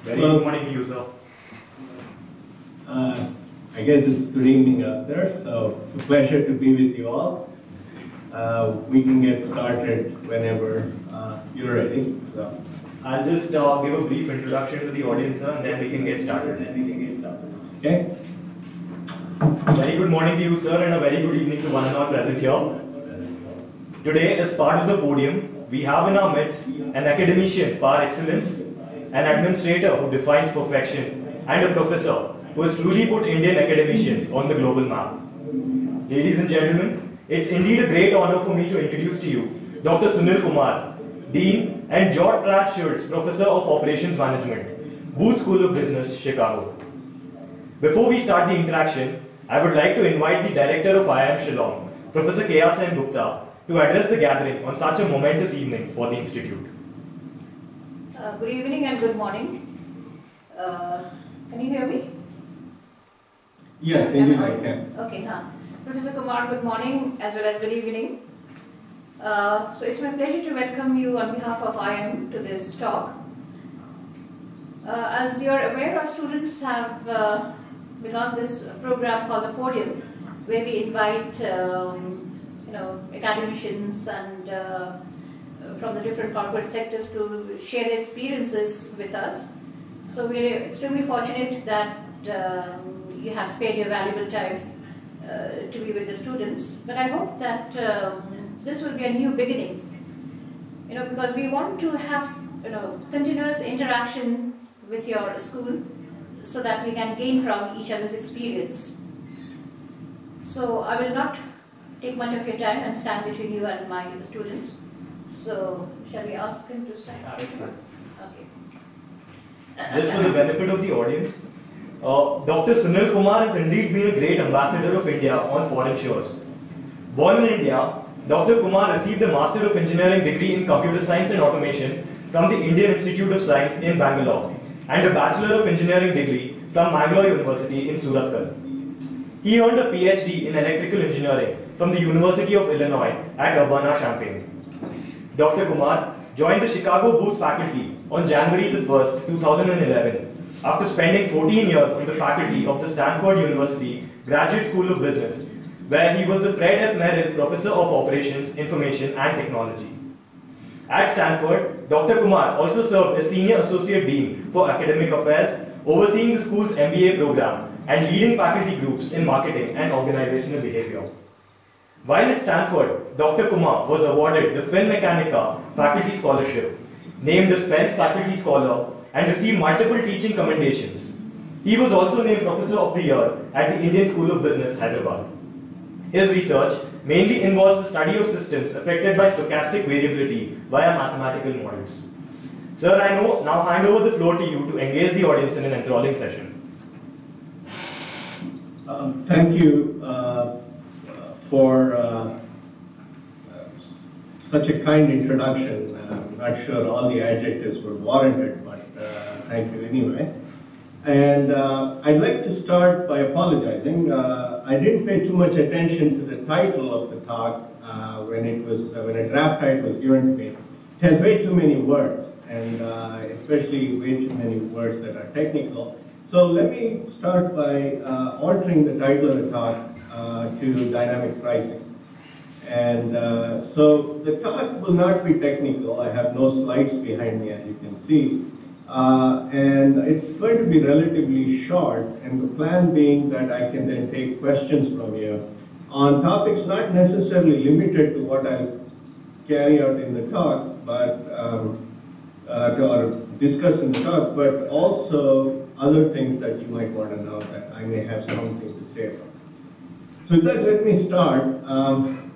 Very good morning to you, sir. I guess it's good evening out there, so it's a pleasure to be with you all. We can get started whenever you're ready. So. I'll just give a brief introduction to the audience, sir, and then we can get started. Okay? Very good morning to you, sir, and a very good evening to one and all present here. Today, as part of the podium, we have in our midst an academician par excellence, an administrator who defines perfection, and a professor who has truly put Indian academicians on the global map. Ladies and gentlemen, it's indeed a great honor for me to introduce to you Dr. Sunil Kumar, Dean and George Pratt Schultz Professor of Operations Management, Booth School of Business, Chicago. Before we start the interaction, I would like to invite the Director of IIM Shillong, Professor K.R. Sen Gupta, to address the gathering on such a momentous evening for the Institute. Good evening and good morning. Can you hear me? Yes, indeed I can. Okay, Professor Kumar, good morning as well as good evening. So it's my pleasure to welcome you on behalf of IIM to this talk. As you're aware, our students have begun this program called the Podium, where we invite academicians and from the different corporate sectors to share their experiences with us. So we're extremely fortunate that you have spared your valuable time to be with the students. But I hope that this will be a new beginning, because we want to have continuous interaction with your school so that we can gain from each other's experience. So I will not take much of your time and stand between you and my students. So shall we ask him to start? Okay. Just for the benefit of the audience, Dr. Sunil Kumar has indeed been a great ambassador of India on foreign shores. Born in India, Dr. Kumar received a Master of Engineering degree in Computer Science and Automation from the Indian Institute of Science in Bangalore and a Bachelor of Engineering degree from Mangalore University in Surathkal. He earned a PhD in Electrical Engineering from the University of Illinois at Urbana-Champaign. Dr. Kumar joined the Chicago Booth faculty on January 1st, 2011, after spending 14 years on the faculty of the Stanford University Graduate School of Business, where he was the Fred F. Merrill Professor of Operations, Information and Technology. At Stanford, Dr. Kumar also served as Senior Associate Dean for Academic Affairs, overseeing the school's MBA program and leading faculty groups in marketing and organizational behavior. While at Stanford, Dr. Kumar was awarded the Fin Mechanica Faculty Scholarship, named as Penn's Faculty Scholar, and received multiple teaching commendations. He was also named Professor of the Year at the Indian School of Business, Hyderabad. His research mainly involves the study of systems affected by stochastic variability via mathematical models. Sir, I now hand over the floor to you to engage the audience in an enthralling session. Thank you for such a kind introduction. I'm not sure all the adjectives were warranted, but thank you anyway. And I'd like to start by apologizing. I didn't pay too much attention to the title of the talk when a draft title was given to me. It has way too many words, and especially way too many words that are technical. So let me start by altering the title of the talk to dynamic pricing. And so the talk will not be technical. I have no slides behind me, as you can see. And it's going to be relatively short, and the plan being that I can then take questions from you on topics not necessarily limited to what I'll carry out in the talk, but or discuss in the talk, but also other things that you might want to know that I may have something to say about. So let me start.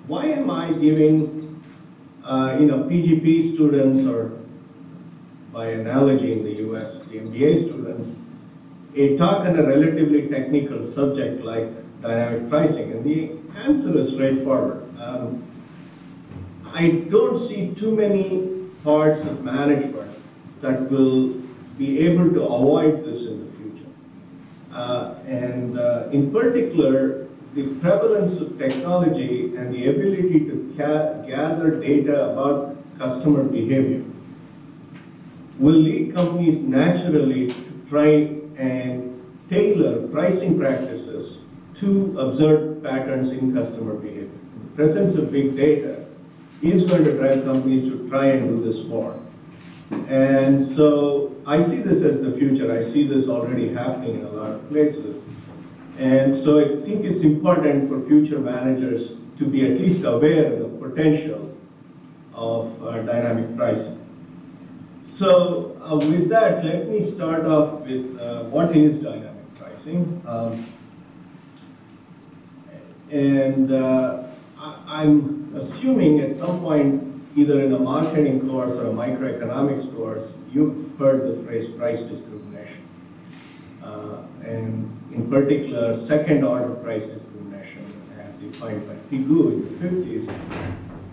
Why am I giving, PGP students, or by analogy in the US, the MBA students, a talk on a relatively technical subject like dynamic pricing? And the answer is straightforward. I don't see too many parts of management that will be able to avoid this in the future. In particular, the prevalence of technology and the ability to gather data about customer behavior will lead companies naturally to try and tailor pricing practices to observe patterns in customer behavior. The presence of big data is going to drive companies to try and do this more. And so I see this as the future. I see this already happening in a lot of places. And so I think it's important for future managers to be at least aware of the potential of dynamic pricing. So with that, let me start off with what is dynamic pricing. I'm assuming at some point, either in a marketing course or a microeconomics course, you've heard the phrase price discrimination. And in particular, second-order price discrimination, as defined by Pigou in the 50s.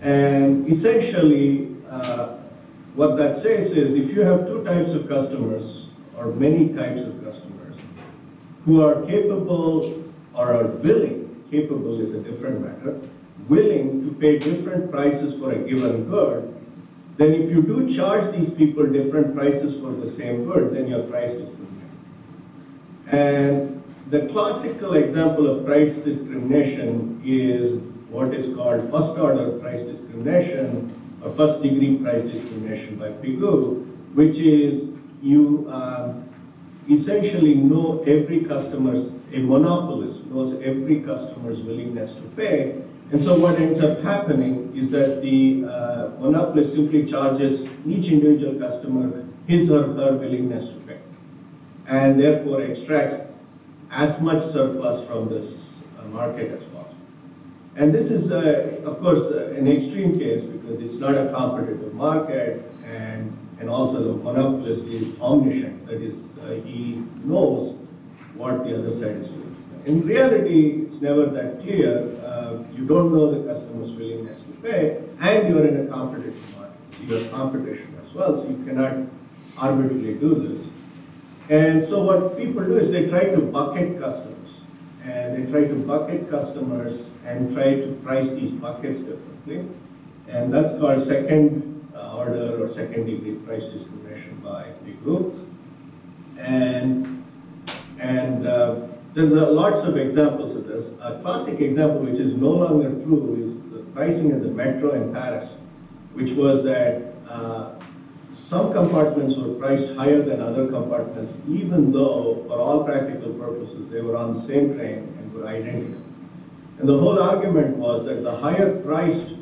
And essentially, what that says is if you have two types of customers, or many types of customers, who are capable or are willing, capable is a different matter, willing to pay different prices for a given good, then if you do charge these people different prices for the same good, then your price discrimination. And the classical example of price discrimination is what is called first-order price discrimination or first-degree price discrimination by Pigou, which is you essentially know every customer's, a monopolist knows every customer's willingness to pay. And so what ends up happening is that the monopolist simply charges each individual customer his or her willingness to pay, and therefore extracts as much surplus from this market as possible. And this is, of course, an extreme case because it's not a competitive market, and also the monopolist is omniscient. That is, he knows what the other side is doing. In reality, it's never that clear. You don't know the customer's willingness to pay, and you're in a competitive market. So you're competition as well, so you cannot arbitrarily do this. And so what people do is they try to bucket customers, and they try to bucket customers and try to price these buckets differently. And that's called second order or second degree price discrimination by Pigou. And there's lots of examples of this. A classic example, which is no longer true, is the pricing in the metro in Paris, which was that some compartments were priced higher than other compartments, even though, for all practical purposes, they were on the same train and were identical. And the whole argument was that the higher priced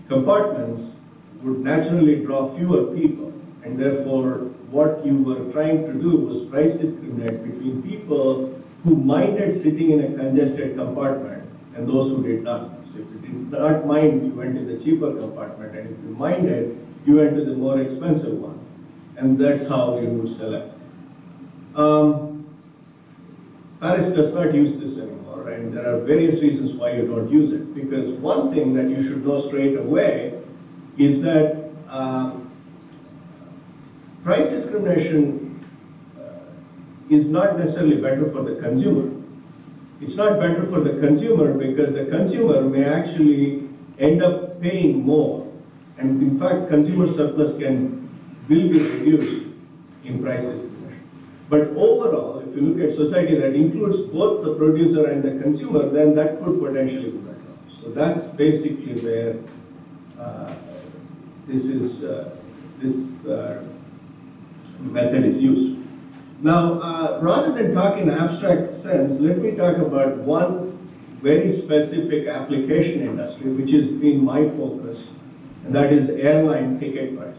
compartments would naturally draw fewer people, and therefore what you were trying to do was price discriminate between people who minded sitting in a congested compartment and those who did not. So if you did not mind, you went to the cheaper compartment, and if you minded, you went to the more expensive one. And that's how you would select. Paris does not use this anymore, and there are various reasons why you don't use it. Because one thing that you should know straight away is that price discrimination is not necessarily better for the consumer. It's not better for the consumer because the consumer may actually end up paying more. And in fact, consumer surplus will be reduced in price discrimination. But overall, if you look at society that includes both the producer and the consumer, then that could potentially be better. So that's basically where this method is used. Now, rather than talk in abstract sense, let me talk about one very specific application industry, which has been my focus, and that is airline ticket pricing.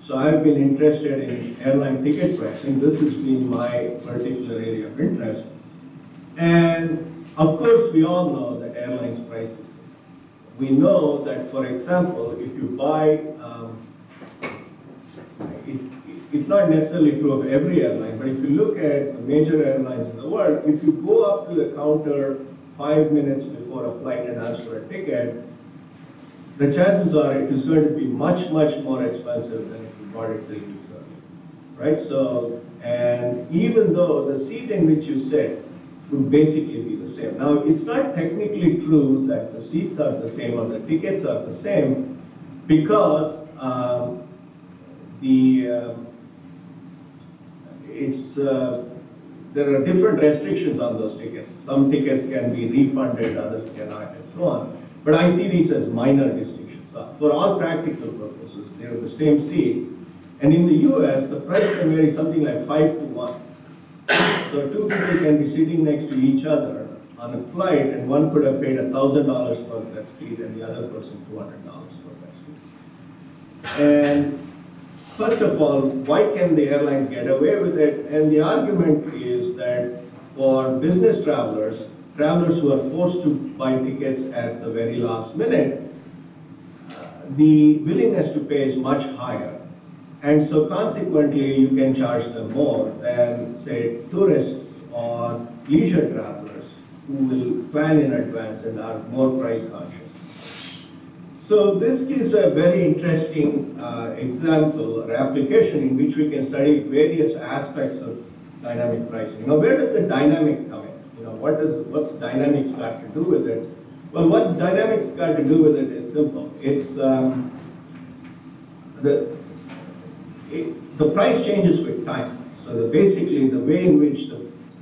So I've been interested in airline ticket pricing. This has been my particular area of interest. And of course, we all know that airlines price this. We know that, for example, if you buy, it's not necessarily true of every airline, but if you look at the major airlines in the world, if you go up to the counter 5 minutes before a flight and ask for a ticket, the chances are it is going to be much, much more expensive than if you bought it 3 weeks earlier, right? So, and even though the seat in which you sit would basically be the same. Now, it's not technically true that the seats are the same or the tickets are the same because the there are different restrictions on those tickets. Some tickets can be refunded, others cannot, and so on. But I see these as minor distinctions. For all practical purposes, they are the same seat. And in the US, the price can vary something like 5 to 1. So two people can be sitting next to each other on a flight, and one could have paid $1,000 for that seat, and the other person $200 for that seat. And first of all, why can the airlines get away with it? And the argument is that for business travelers, travelers who are forced to buy tickets at the very last minute, the willingness to pay is much higher. And so consequently, you can charge them more than, say, tourists or leisure travelers who will plan in advance and are more price conscious. So this gives a very interesting example or application in which we can study various aspects of dynamic pricing. Now, where does the dynamic come in? What's dynamics got to do with it? Well, what dynamics got to do with it is simple. It's the price changes with time. So basically, the way in which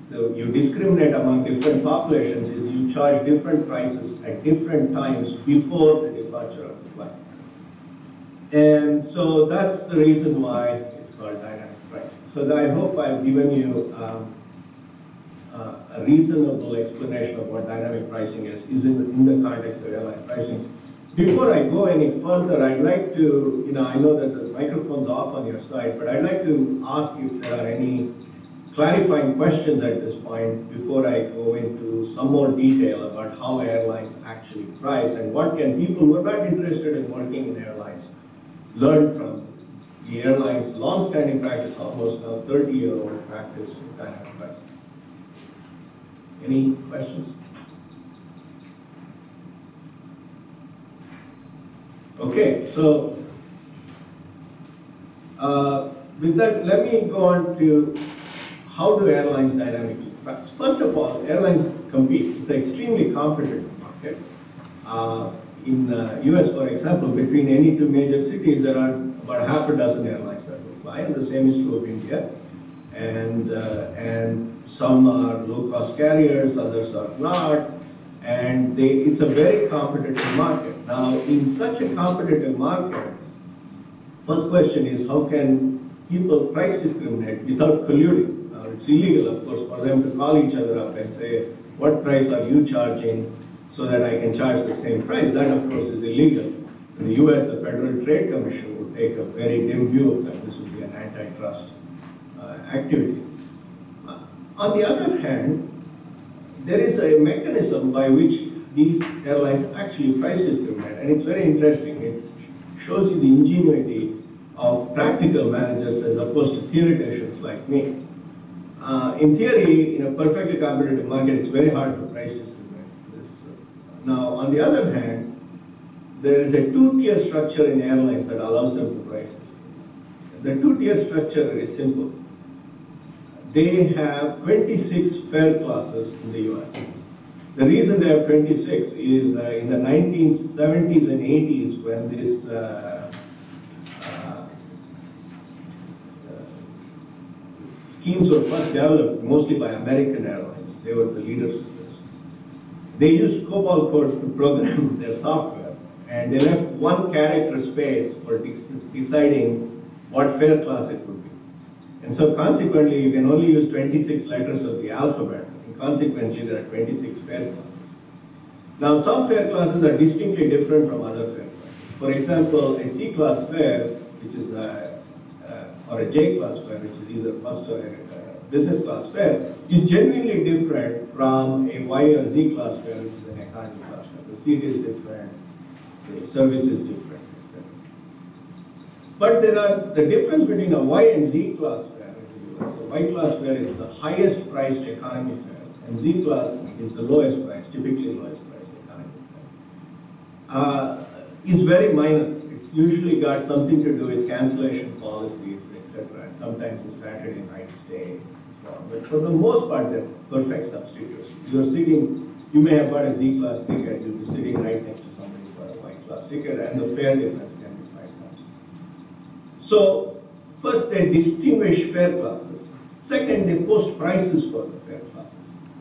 you discriminate among different populations is you charge different prices at different times before the departure of the flight. And so that's the reason why it's called dynamic pricing. So I hope I've given you a reasonable explanation of what dynamic pricing is in the context of airline pricing. Before I go any further, I'd like to, I know that the microphone's off on your side, but I'd like to ask you if there are any clarifying questions at this point before I go into some more detail about how airlines actually price and what can people who are not interested in working in airlines learn from the airline's long-standing practice, almost now 30-year-old practice of dynamic pricing. Any questions? Okay, so with that, let me go on to how do airlines dynamically price. First of all, airlines compete. It's an extremely competitive market. In the US, for example, between any two major cities, there are about half a dozen airlines that will fly, and the same is true of India. And some are low-cost carriers, others are not. And it's a very competitive market. Now, in such a competitive market, first question is how can people price discriminate without colluding? Now, it's illegal, of course, for them to call each other up and say, what price are you charging so that I can charge the same price? That, of course, is illegal. In the US, the Federal Trade Commission would take a very dim view of that. This would be an antitrust activity. On the other hand, there is a mechanism by which these airlines actually price discriminate, and it's very interesting. It shows you the ingenuity of practical managers as opposed to theoreticians like me. In theory, in a perfectly competitive market, it's very hard to price discriminate. Now, on the other hand, there is a two-tier structure in airlines that allows them to price discriminate. The two-tier structure is simple. They have 26 fare classes in the US. The reason they have 26 is in the 1970s and 80s when these schemes were first developed, mostly by American Airlines. They were the leaders of this. They used COBOL code to program their software, and they left one character space for deciding what fare class it would be. And so consequently, you can only use 26 letters of the alphabet, and consequently, there are 26 fare classes. Now, some fare classes are distinctly different from other fare classes. For example, a C-class fare, which is or a J-class fare, which is either first or a business class fare, is genuinely different from a Y or Z-class fare, which is an economy class fare. The seat is different, the service is different, etc. But the difference between a Y and Z-class fare in the US. The Y-class fare is the highest priced economy fare, and Z-class is the lowest priced, typically lowest priced economy fare. Is very minor. It's usually got something to do with cancellation policies, etc. And sometimes a Saturday night stay. But for the most part, they're perfect substitutes. You may have bought a Z-class ticket, you'll be sitting right next to somebody who's got a Y-class ticket, and the fare difference can be $5. So, first they distinguish fare classes. Second, they post prices for the fare classes.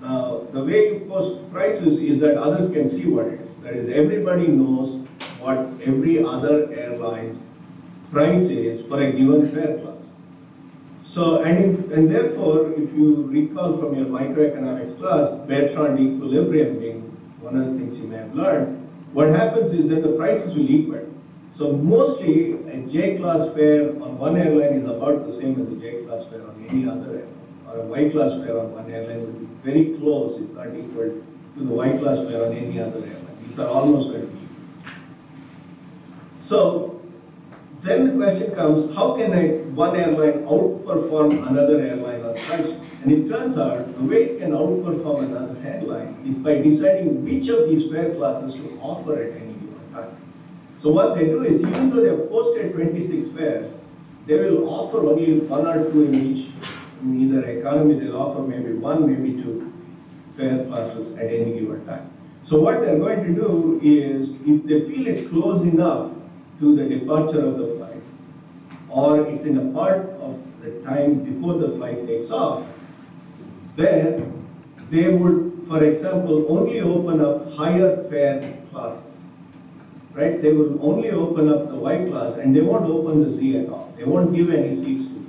Now, the way you post prices is that others can see what it is. That is, everybody knows what every other airline's price is for a given fare class. So, and therefore, if you recall from your microeconomics class, Bertrand equilibrium being one of the things you may have learned, what happens is that the prices will equal. So mostly a J-class fare on one airline is about the same as a J-class fare on any other airline. Or a Y-class fare on one airline would be very close, if not equal, to the Y-class fare on any other airline. These are almost going to be equal. So then the question comes, how can one airline outperform another airline on price? And it turns out the way it can outperform another airline is by deciding which of these fare classes to offer at any given time. So what they do is, even though they have posted 26 fares, they will offer only one or two in each. In either economy, they'll offer maybe one, maybe two fare classes at any given time. So what they're going to do is, if they feel it's close enough to the departure of the flight, or it's in a part of the time before the flight takes off, then they would, for example, only open up higher fare classes. Right? They will only open up the Y class and they won't open the Z at all. They won't give any seats to Z.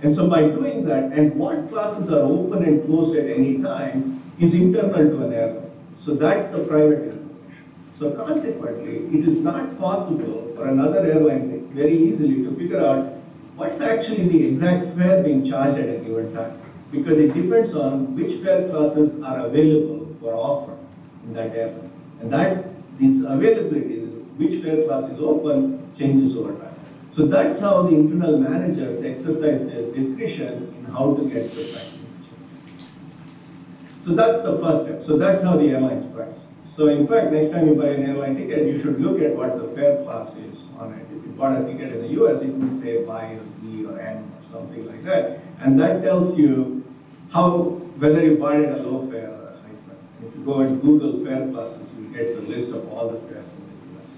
And so by doing that, and what classes are open and closed at any time is internal to an airline. So that's the private information. So consequently, it is not possible for another airline very easily to figure out what's actually the exact fare being charged at a given time. Because it depends on which fare classes are available for offer in that airline. And that this availability, which fare class is open, changes over time. So that's how the internal managers exercise their discretion in how to get the pricing. So that's the first step. So that's how the airlines price. So in fact, next time you buy an airline ticket, you should look at what the fare class is on it. If you bought a ticket in the US, it would say Y or Z or N or something like that. And that tells you whether you bought it a low fare or a high fare. If you go and Google fare classes, you get the list of all the fares in the US.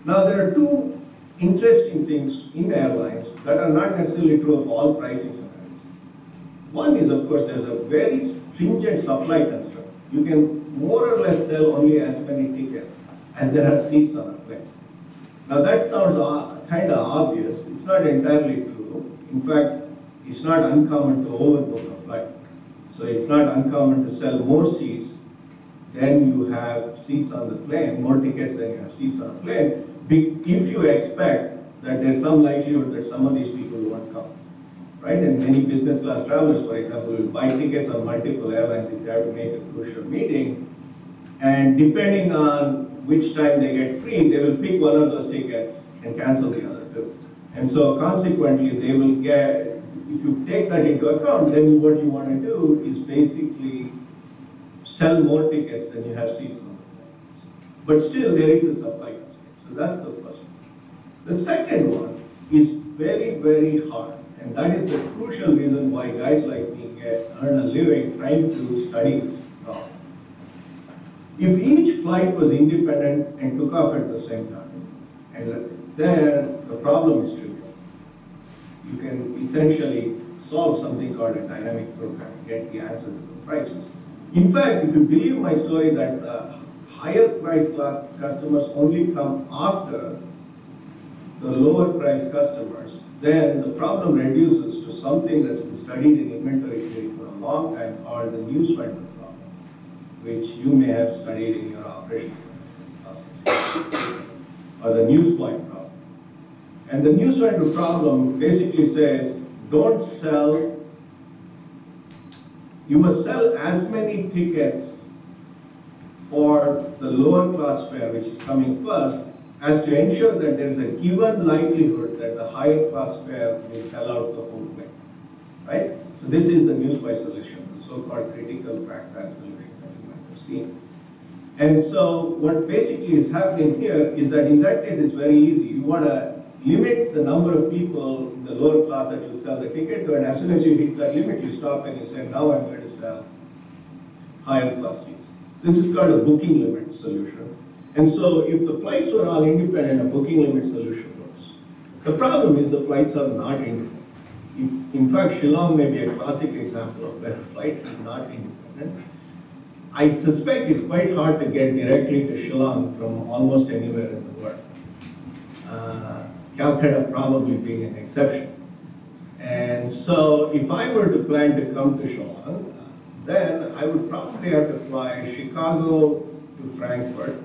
Now, there are two interesting things in airlines that are not necessarily true of all pricing scenarios. One is, of course, there's a very stringent supply constraint. You can more or less sell only as many tickets as there are seats on a plane. Now, that sounds kind of obvious. It's not entirely true. In fact, it's not uncommon to overbook a flight. So it's not uncommon to sell more seats than you have seats on the plane, more tickets than you have seats on a plane, if you expect that there's some likelihood that some of these people won't come. Right? And many business class travelers, for example, will buy tickets on multiple airlines if they have to make a crucial meeting. And depending on which time they get free, they will pick one of those tickets and cancel the other two. And so consequently, they will get, if you take that into account, then what you want to do is basically sell more tickets than you have seats on the plane. But still, there is a supply constraint. So that's the first one. The second one is very, very hard. And that is the crucial reason why guys like me earn a living trying to study this problem. If each flight was independent and took off at the same time, then the problem is trivial. You can essentially solve something called a dynamic program and get the answer to the prices. In fact, if you believe my story that higher price class customers only come after the lower price customers, then the problem reduces to something that's been studied in inventory theory for a long time called the news vendor problem, which you may have studied in your operations or the news point problem. And the news vendor problem basically says, you must sell as many tickets for the lower class fare, which is coming first, as to ensure that there is a given likelihood that the higher class fare will sell out the whole plane, right? So this is the newswise solution, the so-called critical path solution that you might have seen. And so what basically is happening here is that in that case it's very easy. You want to limit the number of people in the lower class that you sell the ticket to, and as soon as you hit that limit, you stop and you say, now I'm going to sell higher class seats. This is called a booking limit solution. And so if the flights were all independent, a booking limit solution works. The problem is the flights are not independent. In fact, Shillong may be a classic example of where flight is not independent. I suspect it's quite hard to get directly to Shillong from almost anywhere in the world. Calcutta probably being an exception. And so if I were to plan to come to Shillong, then I would probably have to fly Chicago to Frankfurt,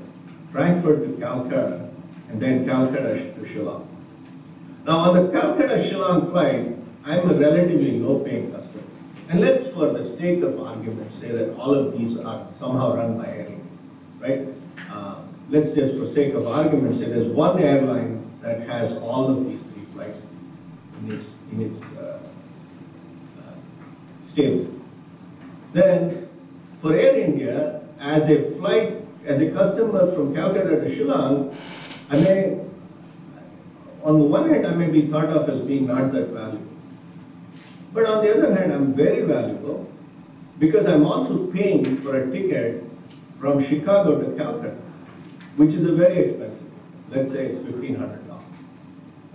Frankfurt to Calcutta, and then Calcutta to Shillong. Now on the Calcutta-Shillong flight, I'm a relatively low-paying customer. And let's, for the sake of argument, say that all of these are somehow run by Air India, right? Let's just, for sake of argument, say there's one airline that has all of these three flights in its stable. Then, for Air India, as a customer from Calcutta to Shillong, on the one hand, I may be thought of as being not that valuable. But on the other hand, I'm very valuable because I'm also paying for a ticket from Chicago to Calcutta, which is a very expensive. Let's say it's $1,500.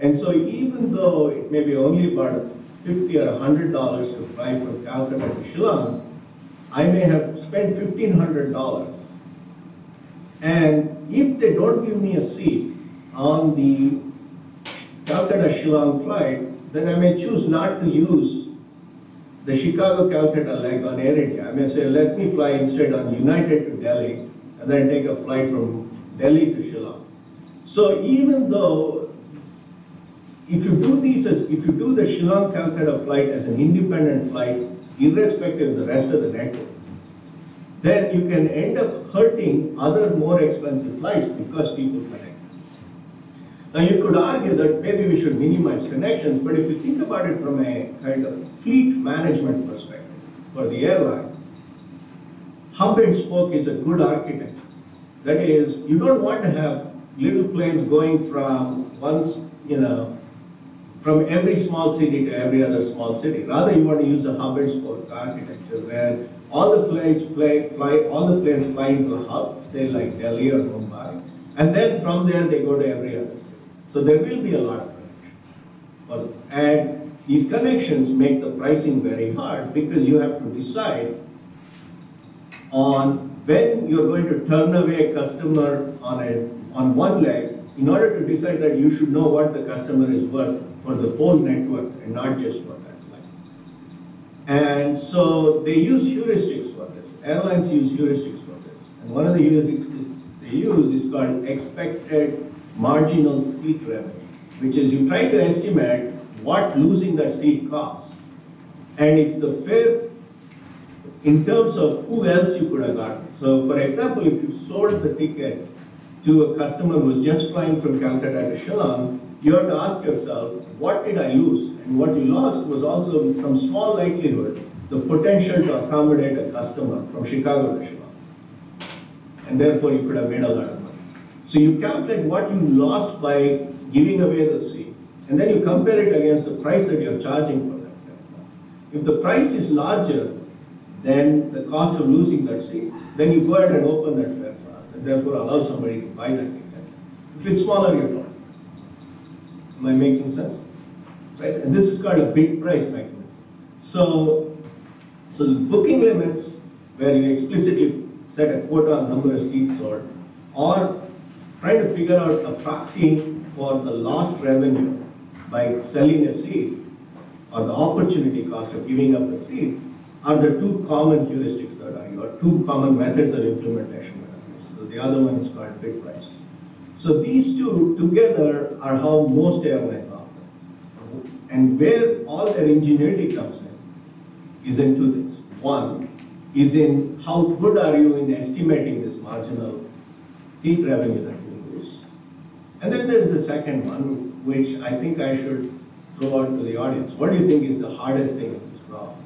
And so even though it may be only about $50 or $100 to fly from Calcutta to Shillong, I may have spent $1,500. And if they don't give me a seat on the Calcutta-Shillong flight, then I may choose not to use the Chicago-Calcutta leg on Air India. I may say, let me fly instead on United to Delhi, and then take a flight from Delhi to Shillong. So even though, if you do the Shillong-Calcutta flight as an independent flight, irrespective of the rest of the network, then you can end up hurting other more expensive flights because people connect. Now you could argue that maybe we should minimize connections, but if you think about it from a kind of fleet management perspective for the airline, hub and spoke is a good architecture. That is, you don't want to have little planes going from from every small city to every other small city. Rather, you want to use a hub and spoke architecture where all the planes fly into a hub, say like Delhi or Mumbai, and then from there they go to every other city. So there will be a lot of connections. And these connections make the pricing very hard because you have to decide on when you're going to turn away a customer on one leg in order to decide that you should know what the customer is worth for the whole network and not just for that flight. And so they use heuristics for this. Airlines use heuristics for this. And one of the heuristics they use is called expected marginal seat revenue, which is you try to estimate what losing that seat costs. And it's the fair in terms of who else you could have gotten. So for example, if you sold the ticket to a customer who's just flying from Calcutta to Shillong, you have to ask yourself, what did I lose? And what you lost was also, from small likelihood, the potential to accommodate a customer from Chicago to Shillong. And therefore, you could have made a lot of money. So you calculate what you lost by giving away the seat, and then you compare it against the price that you're charging for that. If the price is larger than the cost of losing that seat, then you go ahead and open that fare class, and therefore allow somebody to buy that ticket. If it's smaller, you don't. Am I making sense? Right? And this is called a bid price mechanism. So the booking limits, where you explicitly set a quota on number of seats sold, or try to figure out a proxy for the lost revenue by selling a seat, or the opportunity cost of giving up a seat, are the two common heuristics that are used, or two common methods of implementation. So the other one is called bid price. So these two together are how most airlines operate. And where all their ingenuity comes in is in two things. One is in how good are you in estimating this marginal seat revenue that you lose. And then there's the second one, which I think I should throw out to the audience. What do you think is the hardest thing in this problem?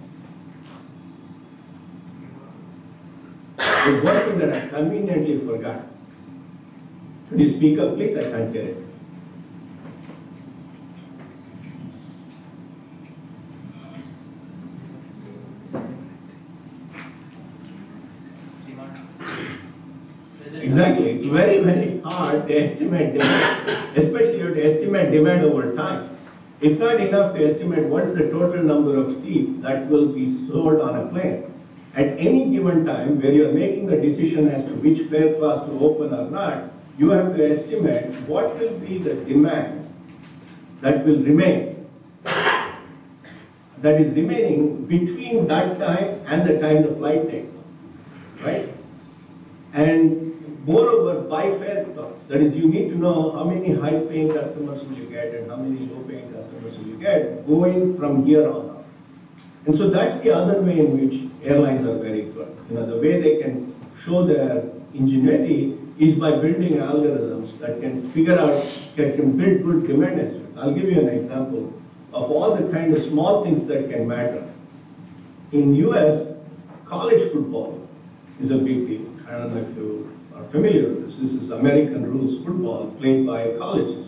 There's one thing that I conveniently forgot. Could you speak up, please? I can't get it. Exactly. It's very, very hard to estimate demand, especially you have to estimate demand over time. It's not enough to estimate what is the total number of seats that will be sold on a plane. At any given time, where you're making the decision as to which fare class to open or not, you have to estimate what will be the demand that will remain, that is remaining between that time and the time the flight takes off, right? And moreover, by fare class, that is, you need to know how many high-paying customers will you get and how many low-paying customers will you get going from here on out. And so that's the other way in which airlines are very good. The way they can show their ingenuity is by building algorithms that can figure out, that can build good demand estimates. I'll give you an example of all the kind of small things that can matter. In US, college football is a big deal. I don't know if you are familiar with this. This is American rules football played by colleges.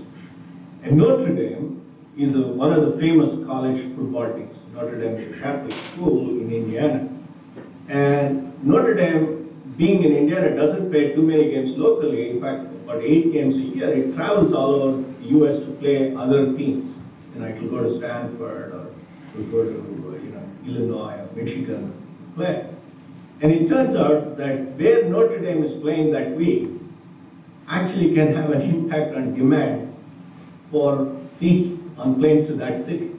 And Notre Dame is one of the famous college football teams. Notre Dame is a Catholic school in Indiana. And Notre Dame, being in Indiana, doesn't play too many games locally. In fact, about 8 games a year. It travels all over the US to play other teams. It will go to Stanford or it will go to Illinois or Michigan to play. And it turns out that where Notre Dame is playing that week actually can have an impact on demand for seats on planes to that city.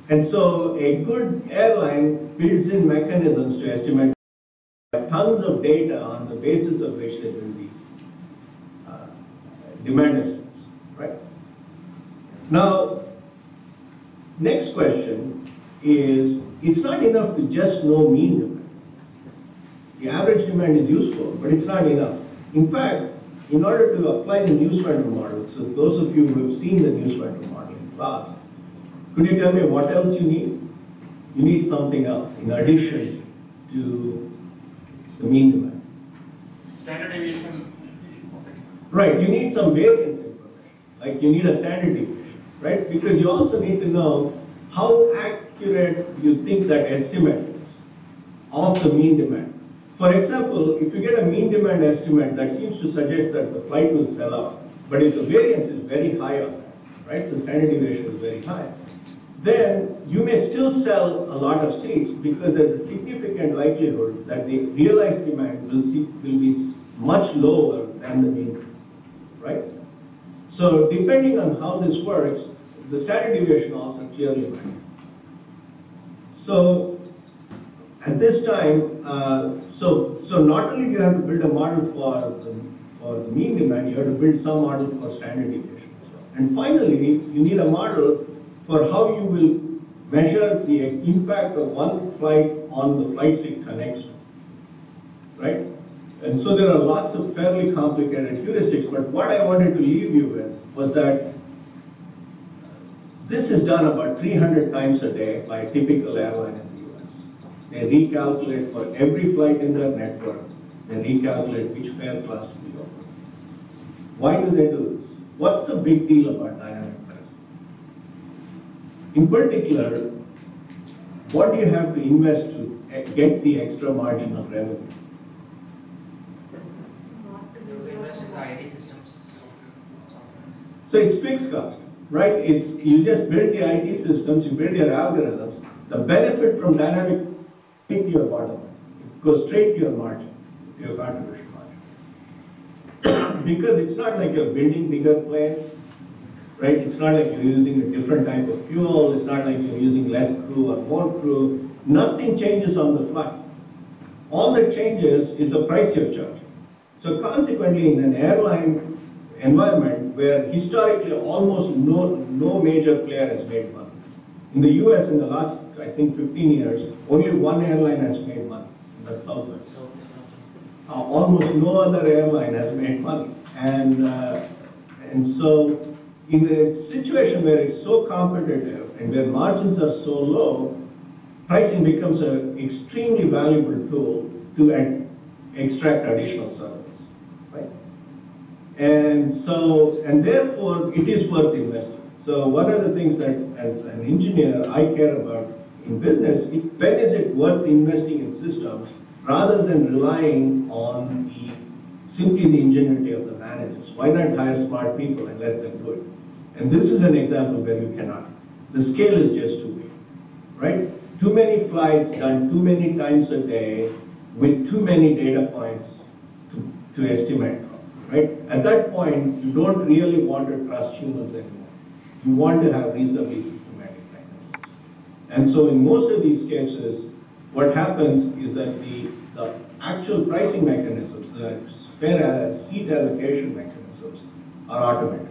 And so a good airline builds in mechanisms to estimate tons of data on the basis of which there will be demand estimates, right? Now, next question is, it's not enough to just know mean demand. The average demand is useful, but it's not enough. In fact, in order to apply the Newswender model, so those of you who have seen the Newswender model in class, could you tell me what else you need? You need something else in addition to the mean demand. Standard deviation. Right, you need some variance information. Like you need a standard deviation, right? Because you also need to know how accurate you think that estimate is of the mean demand. For example, if you get a mean demand estimate that seems to suggest that the flight will sell out, but if the variance is very high on that, right, the standard deviation is very high, then you may still sell a lot of seats because there's a significant likelihood that the realized demand will be much lower than the mean, right? So depending on how this works, the standard deviation also clearly matters. So at this time, so not only do you have to build a model for the mean demand, you have to build some model for standard deviation as well. And finally, you need a model for how you will measure the impact of one flight on the flight to next one, right? And so there are lots of fairly complicated heuristics, but what I wanted to leave you with was that this is done about 300 times a day by a typical airline in the US. They recalculate for every flight in their network, they recalculate which fare class to be offered. Why do they do this? What's the big deal about dynamic pricing? In particular, what do you have to invest to get the extra margin of revenue? Invest in the IT systems. So it's fixed cost, right? You just build the IT systems, you build your algorithms. The benefit from dynamic hit your bottom line. It goes straight to your margin, your contribution margin. Because it's not like you're building bigger planes, right? It's not like you're using a different type of fuel. It's not like you're using less crew or more crew. Nothing changes on the fly. All that changes is the price you're charging. So consequently, in an airline environment where historically almost no major player has made money. In the US, in the last, I think, 15 years, only one airline has made money, and that's Southwest. Almost no other airline has made money. And so in a situation where it's so competitive and where margins are so low, pricing becomes an extremely valuable tool to extract additional service. And therefore, it is worth investing. So one of the things that, as an engineer, I care about in business, when is it worth investing in systems rather than relying on simply the ingenuity of the managers? Why not hire smart people and let them do it? And this is an example where you cannot. The scale is just too big, right? Too many flights done too many times a day with too many data points to estimate, right? At that point, you don't really want to trust humans anymore. You want to have reasonably systematic mechanisms. And so in most of these cases, what happens is that the actual pricing mechanisms, the seat allocation mechanisms, are automated.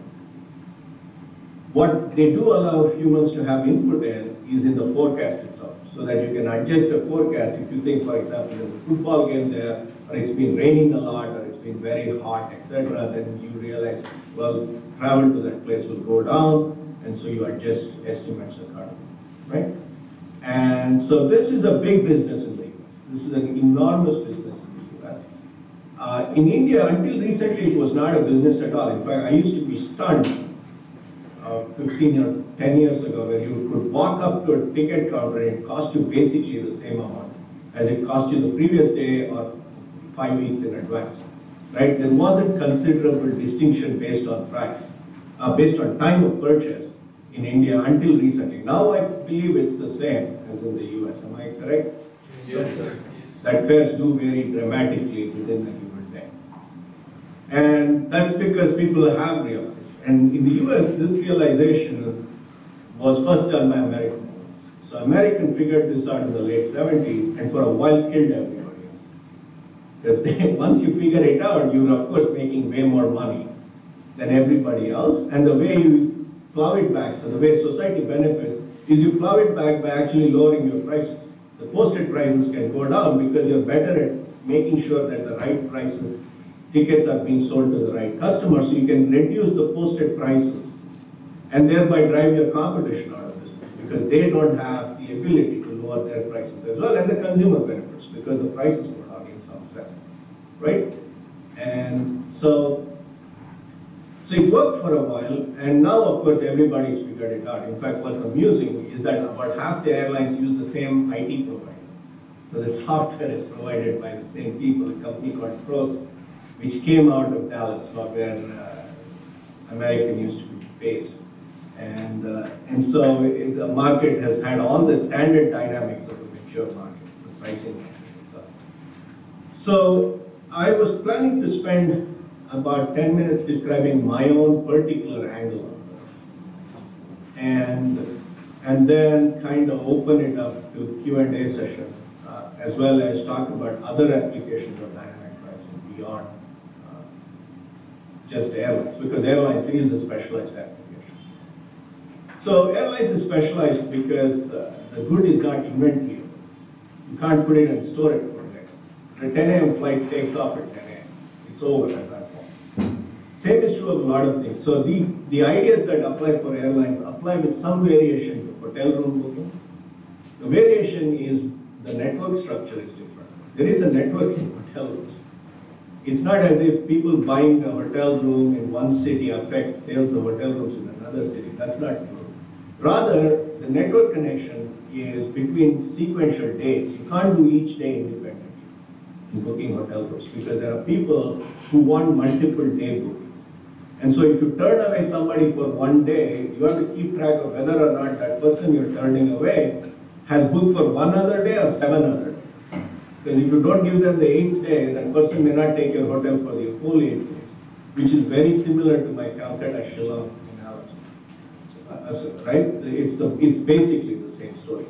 What they do allow humans to have input in is in the forecast itself, so that you can adjust the forecast. If you think, for example, there's a football game there, or it's been raining a lot, or it's been very hot, etc., then you realize, well, travel to that place will go down, and so you adjust estimates accordingly, right? And so this is a big business in the US. This is an enormous business in the US. In India, until recently, it was not a business at all. In fact, I used to be stunned 15 or 10 years ago, where you could walk up to a ticket counter and it cost you basically the same amount as it cost you the previous day or 5 weeks in advance, right? There wasn't considerable distinction based on price, based on time of purchase in India until recently. Now I believe it's the same as in the US. Am I correct? Yes, sir. That fares do vary dramatically within a given day. And that's because people have realized. And in the US, this realization was first done by Americans. So Americans figured this out in the late 70s and for a while killed everybody else. Because once you figure it out, you're of course making way more money than everybody else. And the way you plow it back, so the way society benefits, is you plow it back by actually lowering your prices. The posted prices can go down because you're better at making sure that the right prices, tickets are being sold to the right customers, so you can reduce the posted prices and thereby drive your competition out of business because they don't have the ability to lower their prices as well, and the consumer benefits because the prices go down in some sense, right? And so it worked for a while, and now of course everybody's figured it out. In fact, what's amusing is that about half the airlines use the same IT provider. So the software is provided by the same people, a company called Pros, which came out of Dallas, where American used to be based. And so the market has had all the standard dynamics of a mature market, the pricing and stuff. So I was planning to spend about 10 minutes describing my own particular angle on this. And then kind of open it up to Q&A session, as well as talk about other applications of dynamic pricing beyond just airlines, because airlines is a specialized application. So airlines is specialized because the good is not inventory. You can't put it and store it for a day. The 10 a.m. flight takes off at 10 a.m. It's over at that point. Same is true of a lot of things. So the ideas that apply for airlines apply with some variation to hotel room booking. The variation is the network structure is different. There is a network in hotel rooms. It's not as if people buying a hotel room in one city affect sales of hotel rooms in another city. That's not true. Rather, the network connection is between sequential days. You can't do each day independently in booking hotel rooms because there are people who want multiple day bookings. And so if you turn away somebody for one day, you have to keep track of whether or not that person you're turning away has booked for one other day or 7 other days. Because if you don't give them the 8th day, that person may not take your hotel for the full 8 days, which is very similar to my Calcutta Shillong analogy, right? It's basically the same story.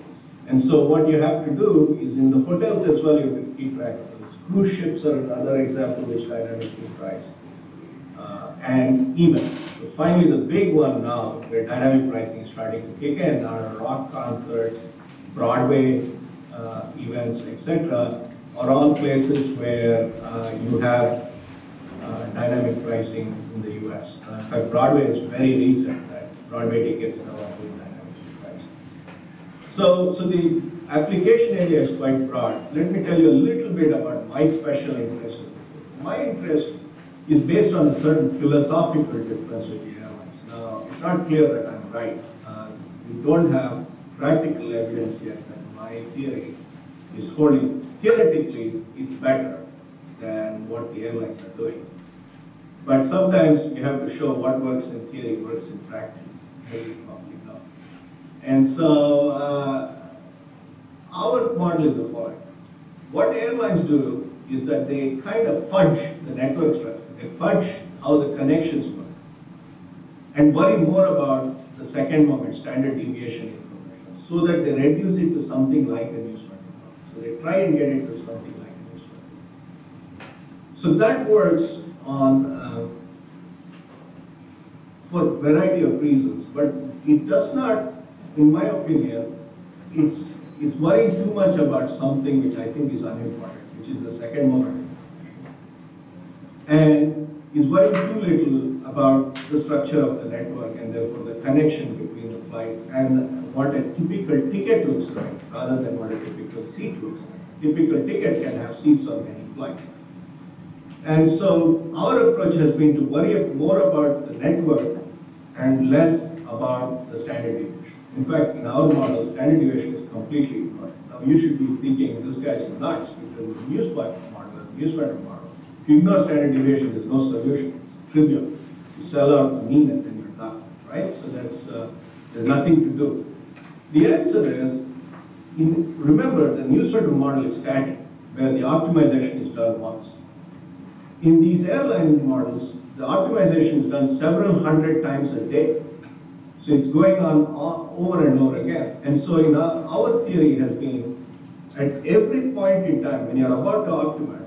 And so what you have to do is in the hotels as well, you have to keep track of this. Cruise ships are another example which dynamically price. And even, so finally the big one now, where dynamic pricing is starting to kick in, are rock concerts, Broadway events, etc., are all places where you have dynamic pricing in the US. In fact, Broadway is very recent that Broadway tickets now are being dynamically priced. So the application area is quite broad. Let me tell you a little bit about my special interest. My interest is based on a certain philosophical difference with the airlines. Now, it's not clear that I'm right. We don't have practical evidence yet that my theory is holding. Theoretically, it's better than what the airlines are doing. But sometimes you have to show what works in theory works in practice. you probably know. And so our model is the following. What airlines do is that they kind of fudge the network structure. They fudge how the connections work and worry more about the second moment standard deviation information so that they reduce it to something like a news model. So they try and get it to something like a news model. So that works on for a variety of reasons, but it does not, in my opinion, it's worrying too much about something which I think is unimportant, which is the second moment. And is worrying too little about the structure of the network and therefore the connection between the flight and what a typical ticket looks like rather than what a typical seat looks like. Typical ticket can have seats on many flights. And so our approach has been to worry more about the network and less about the standard deviation. In fact, in our model, standard deviation is completely ignored. Now you should be thinking this guy is nuts because the news pattern model. If you ignore standard deviation, there's no solution. It's trivial. You sell out the mean and then you're done, right? So there's nothing to do. The answer is, remember, the news pattern model is static, where the optimization is done once. In these airline models, the optimization is done several hundred times a day. So it's going on over and over again. And so in our theory has been, at every point in time, when you're about to optimize,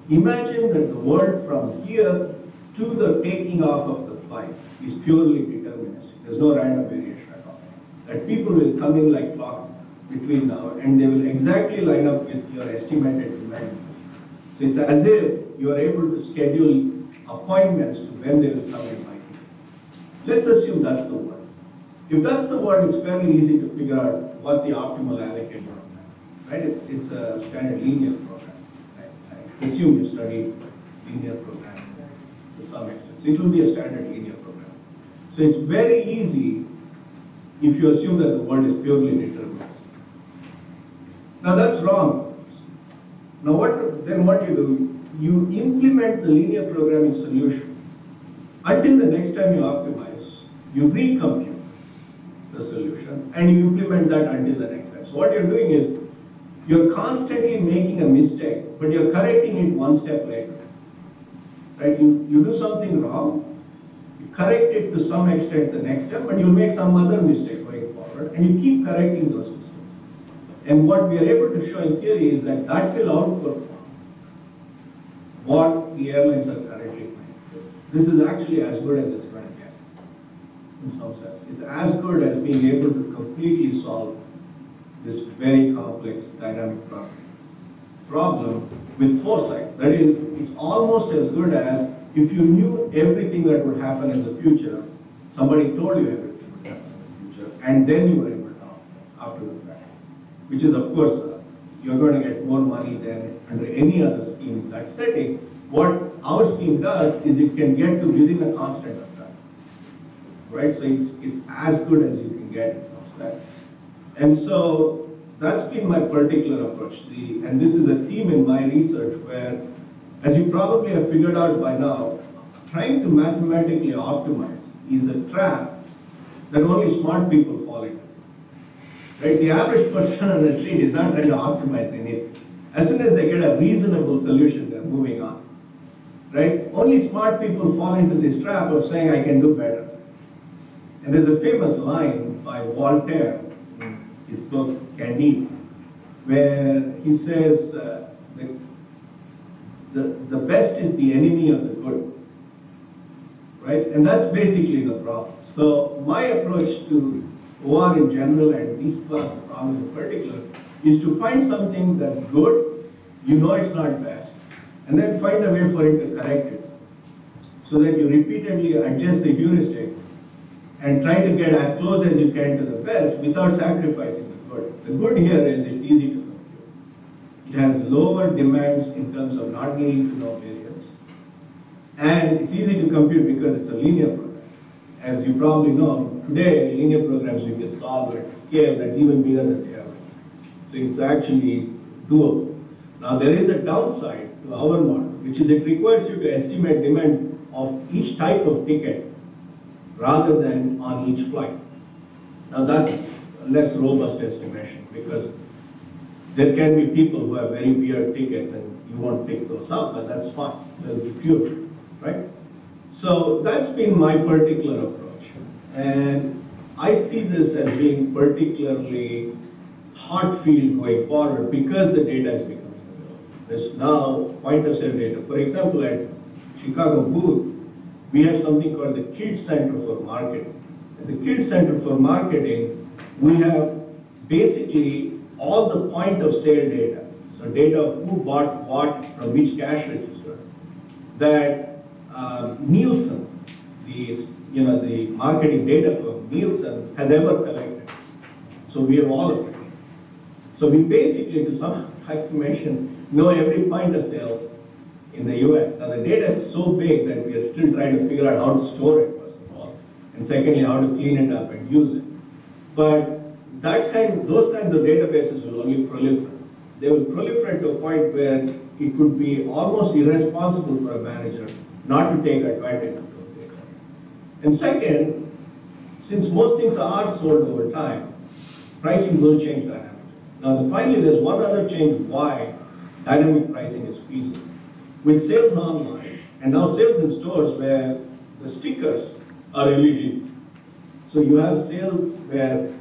imagine that the world from here to the taking off of the flight is purely deterministic. There's no random variation at all. That people will come in like clock between now and they will exactly line up with your estimated demand. So it's as if you are able to schedule appointments to when they will come in like this. Let's assume that's the word. If that's the word, it's fairly easy to figure out what the optimal allocation is, right? It's a standard linear program. I assume you studied linear programming to some extent. So it will be a standard linear program. So it's very easy if you assume that the word is purely deterministic. Now that's wrong. Now what you do, you implement the linear programming solution. Until the next time you optimize, you recompute the solution and you implement that until the next time. So what you're doing is, you're constantly making a mistake, but you're correcting it one step later. Right? You do something wrong, you correct it to some extent the next step, but you'll make some other mistake going forward, and you keep correcting those mistakes. And what we are able to show in theory is that that will outperform what the airlines are currently trying to do. This is actually as good as it's going to get, in some sense. It's as good as being able to completely solve this very complex dynamic problem with foresight. That is, it's almost as good as if you knew everything that would happen in the future, somebody told you everything would happen in the future, and then you were able to optimize after the fact. Which is, of course, you're going to get more money than under any other scheme in that setting. What our scheme does is it can get to within a constant of time. Right? So it's as good as you can get in some sense. And so that's been my particular approach. And this is a theme in my research where, as you probably have figured out by now, trying to mathematically optimize is a trap that only smart people fall into. Right? The average person on the street is not trying to optimize anything. As soon as they get a reasonable solution, they're moving on. Right? Only smart people fall into this trap of saying, I can do better. And there's a famous line by Voltaire, his book Candide, where he says the best is the enemy of the good, right? And that's basically the problem. So my approach to OR in general and these class of problems in particular is to find something that's good, you know it's not best, and then find a way for it to correct it, so that you repeatedly adjust the heuristic and try to get as close as you can to the best without sacrificing the good. The good here is it's easy to compute. It has lower demands in terms of not needing to know variance. And it's easy to compute because it's a linear program. As you probably know, today linear programs you can solve at scale that's even bigger than the average. So it's actually doable. Now there is a downside to our model, which is it requires you to estimate demand of each type of ticket rather than on each flight. Now that's a less robust estimation because there can be people who have very weird tickets and you won't pick those up, but that's fine. There'll be fewer, right? So that's been my particular approach. And I see this as being particularly hot field going forward because the data is becoming available. There's now point of sale data. For example, at Chicago booth, we have something called the Kids Center for Marketing. At the Kids Center for Marketing, we have basically all the point of sale data. So data of who bought what from which cash register that Nielsen, the marketing data firm, Nielsen, has ever collected. So we have all of it. So we basically, to some estimation, know every point of sale in the US. Now the data is so big that we are still trying to figure out how to store it, first of all, and secondly, how to clean it up and use it. But those kinds of databases will only proliferate. They will proliferate to a point where it would be almost irresponsible for a manager not to take advantage of those data. And second, since most things are sold over time, pricing will change dynamically. Now, finally, there's one other change why dynamic pricing is feasible. With sales online, and now sales in stores where the stickers are LED. So you have sales where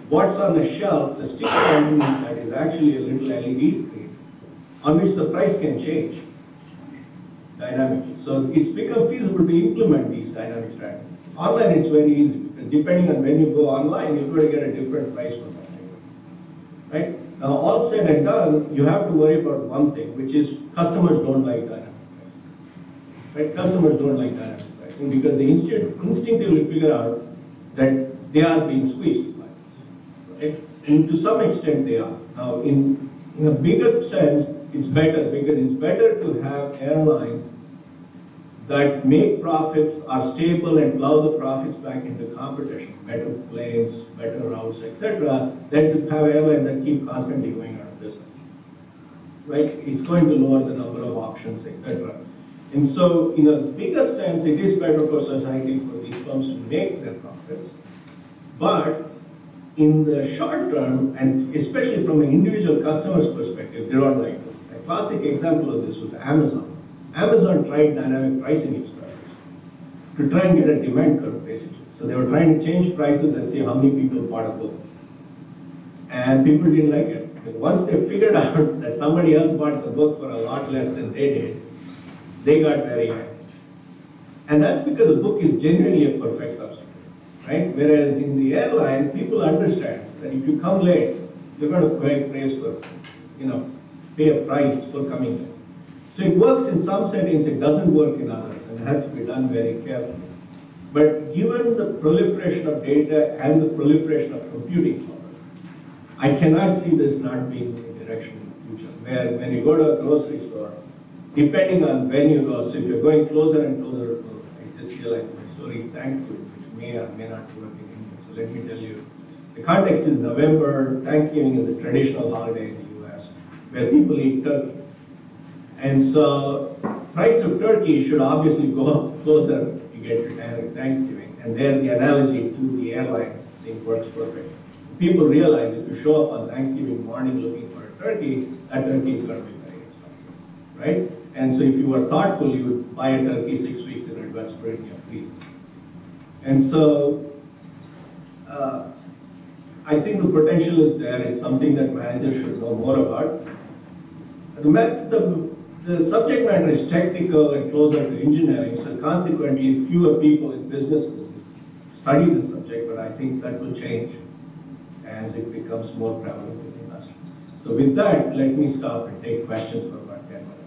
what's on the shelf, the sticker underneath that is actually a little LED screen on which the price can change dynamically. So it's become feasible to implement these dynamic strategies. Online it's very easy because depending on when you go online, you're going to get a different price for that item. Right? Now all said and done, you have to worry about one thing, which is customers don't like dynamic pricing. Right? Customers don't like dynamic pricing because they instinctively figure out that they are being squeezed. And to some extent they are. Now, in a bigger sense, it's better because it's better to have airlines that make profits, are stable, and plow the profits back into competition, better planes, better routes, etc., than to have airlines that keep constantly going out of business. Right? It's going to lower the number of options, etc. And so, in a bigger sense, it is better for society for these firms to make their profits, but in the short term, and especially from an individual customer's perspective, they don't like this. A classic example of this was Amazon. Amazon tried dynamic pricing experiments to try and get a demand curve, basically. So they were trying to change prices and see how many people bought a book. And people didn't like it. But once they figured out that somebody else bought the book for a lot less than they did, they got very happy. And that's because the book is genuinely a perfect substitute. Right? Whereas in the airline, people understand that if you come late, you're going to pay price for, pay a price for coming late. So it works in some settings, it doesn't work in others, and it has to be done very carefully. But given the proliferation of data and the proliferation of computing power, I cannot see this not being the direction in the future, where when you go to a grocery store, depending on when you go, so if you're going closer and closer, I just realized my story, thank you. May or may not work in India. So let me tell you, the context is November. Thanksgiving is a traditional holiday in the US where people eat turkey. And so price of turkey should obviously go up closer to get to Thanksgiving. And there the analogy to the airline thing works perfect. People realize if you show up on Thanksgiving morning looking for a turkey, that turkey is going to be very expensive. Right? And so if you were thoughtful, you would buy a turkey 6 weeks in advance, put it in your freezer. And so, I think the potential is there. It's something that managers should know more about. The subject matter is technical and closer to engineering, so consequently, fewer people in businesses study the subject, but I think that will change as it becomes more prevalent in the industry. So with that, let me stop and take questions for about 10 minutes.